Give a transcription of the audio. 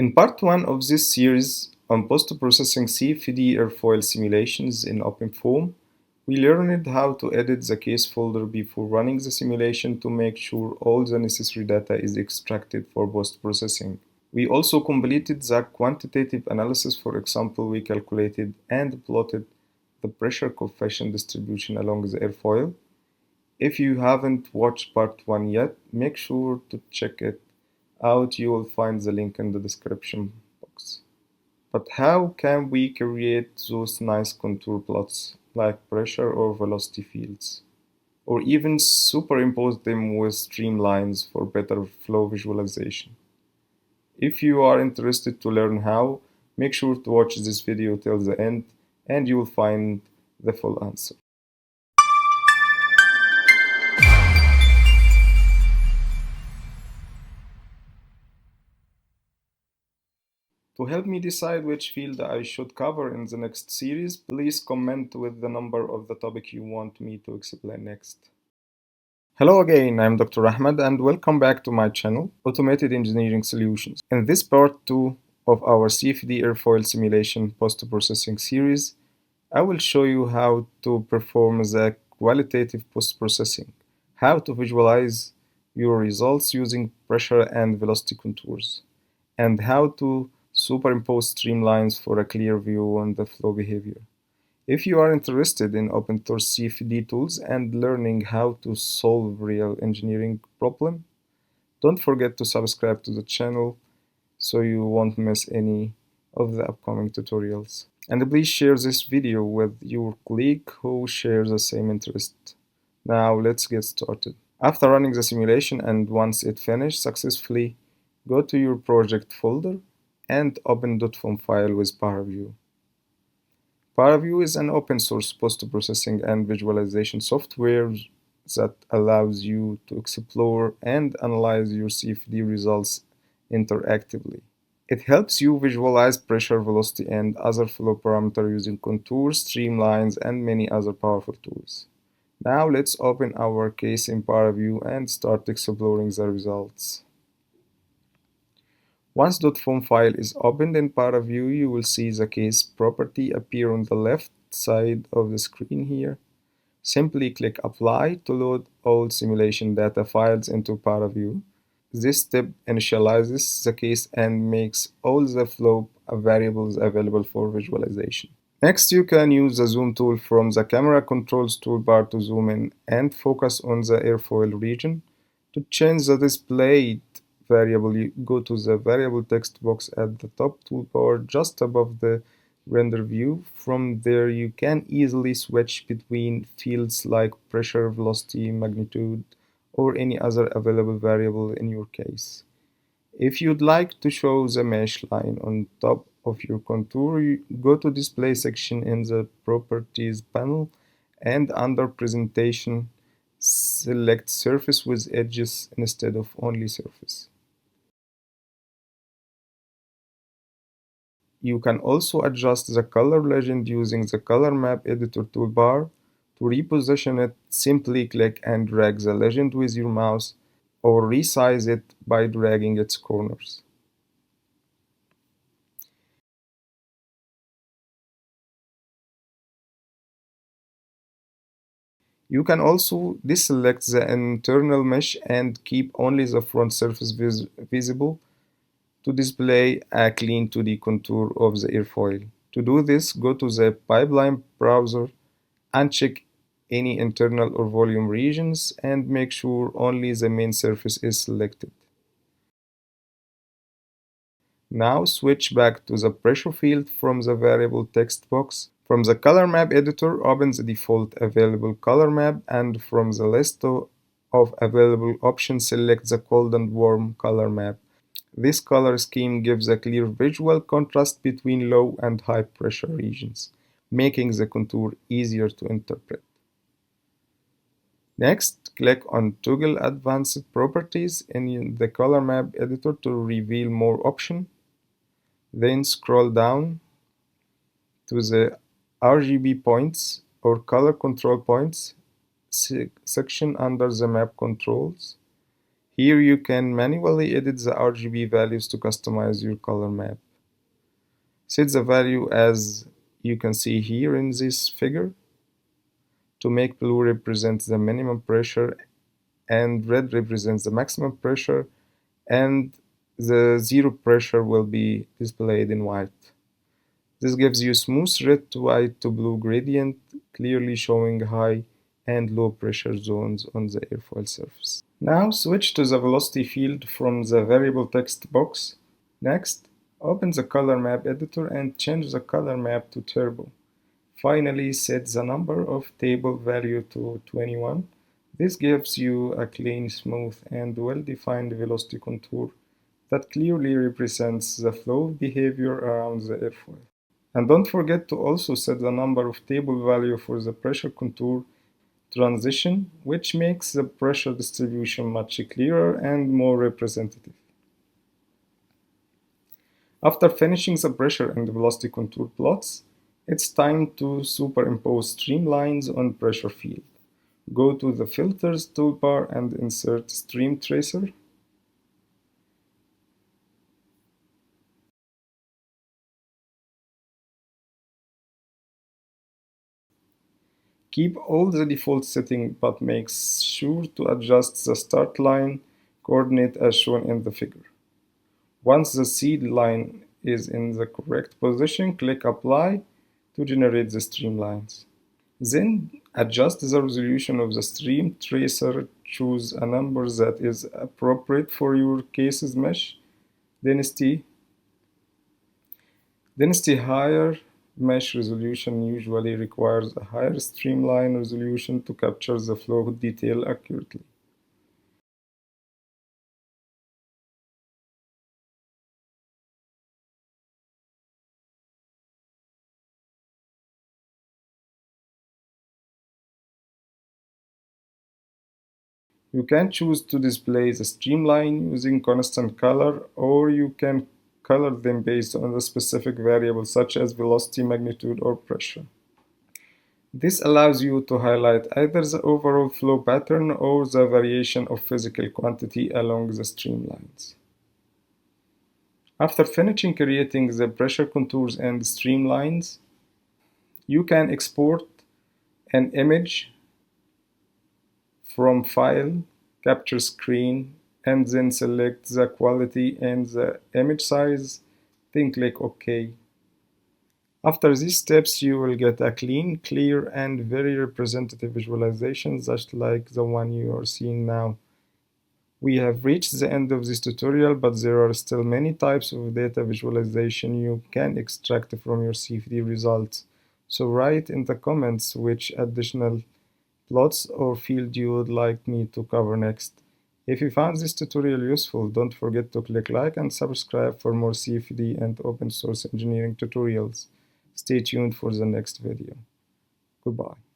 In part 1 of this series on post-processing CFD airfoil simulations in OpenFOAM, we learned how to edit the case folder before running the simulation to make sure all the necessary data is extracted for post-processing. We also completed the quantitative analysis. For example, we calculated and plotted the pressure coefficient distribution along the airfoil. If you haven't watched part 1 yet, make sure to check it out. You will find the link in the description box. But how can we create those nice contour plots like pressure or velocity fields? Or even superimpose them with streamlines for better flow visualization? If you are interested to learn how, make sure to watch this video till the end and you will find the full answer. To help me decide which field I should cover in the next series, please comment with the number of the topic you want me to explain next. Hello again, I'm Dr. Ahmed and welcome back to my channel, Automated Engineering Solutions. In this part 2 of our CFD airfoil simulation post-processing series, I will show you how to perform the qualitative post-processing, how to visualize your results using pressure and velocity contours, and how to superimpose streamlines for a clear view on the flow behavior. If you are interested in open source CFD tools and learning how to solve real engineering problems, don't forget to subscribe to the channel so you won't miss any of the upcoming tutorials. And please share this video with your colleague who shares the same interest. Now let's get started. After running the simulation and once it finished successfully, go to your project folder and open .foam file with ParaView. ParaView is an open source post-processing and visualization software that allows you to explore and analyze your CFD results interactively. It helps you visualize pressure, velocity, and other flow parameters using contours, streamlines, and many other powerful tools. Now let's open our case in ParaView and start exploring the results. Once .foam file is opened in ParaView, you will see the case property appear on the left side of the screen here. Simply click Apply to load all simulation data files into ParaView. This step initializes the case and makes all the flow variables available for visualization. Next, you can use the zoom tool from the camera controls toolbar to zoom in and focus on the airfoil region. To change the displayed variable, you go to the variable text box at the top toolbar just above the render view. From there, you can easily switch between fields like pressure, velocity, magnitude, or any other available variable in your case. If you'd like to show the mesh line on top of your contour, you go to Display section in the Properties panel and under Presentation, select Surface with Edges instead of only Surface. You can also adjust the color legend using the Color Map Editor toolbar. To reposition it, simply click and drag the legend with your mouse or resize it by dragging its corners. You can also deselect the internal mesh and keep only the front surface visible to display a clean 2D contour of the airfoil. To do this, go to the pipeline browser and check any internal or volume regions and make sure only the main surface is selected. Now switch back to the pressure field from the variable text box. From the color map editor, open the default available color map and from the list of available options, select the cold and warm color map. This color scheme gives a clear visual contrast between low and high pressure regions, making the contour easier to interpret. Next, click on Toggle Advanced Properties in the Color Map editor to reveal more options. Then scroll down to the RGB points or color control points section under the map controls. Here you can manually edit the RGB values to customize your color map. Set the value as you can see here in this figure to make blue represent the minimum pressure and red represents the maximum pressure, and the zero pressure will be displayed in white. This gives you smooth red to white to blue gradient, clearly showing high and low pressure zones on the airfoil surface. Now switch to the velocity field from the variable text box. Next, open the color map editor and change the color map to turbo. Finally, set the number of table value to 21. This gives you a clean, smooth, and well-defined velocity contour that clearly represents the flow behavior around the airfoil. And don't forget to also set the number of table value for the pressure contour transition, which makes the pressure distribution much clearer and more representative. After finishing the pressure and velocity contour plots, it's time to superimpose streamlines on pressure field. Go to the Filters toolbar and insert Stream Tracer. Keep all the default settings, but make sure to adjust the start line coordinate as shown in the figure. Once the seed line is in the correct position, click Apply to generate the streamlines. Then adjust the resolution of the stream tracer. Choose a number that is appropriate for your case's mesh density. Higher mesh resolution usually requires a higher streamline resolution to capture the flow detail accurately. You can choose to display the streamline using constant color, or you can color them based on the specific variable such as velocity, magnitude, or pressure. This allows you to highlight either the overall flow pattern or the variation of physical quantity along the streamlines. After finishing creating the pressure contours and streamlines, you can export an image from File, Capture Screen, and then select the quality and the image size, then click OK. After these steps, you will get a clean, clear, and very representative visualization just like the one you are seeing now. We have reached the end of this tutorial, but there are still many types of data visualization you can extract from your CFD results. So write in the comments which additional plots or field you would like me to cover next. If you found this tutorial useful, don't forget to click like and subscribe for more CFD and open source engineering tutorials. Stay tuned for the next video. Goodbye.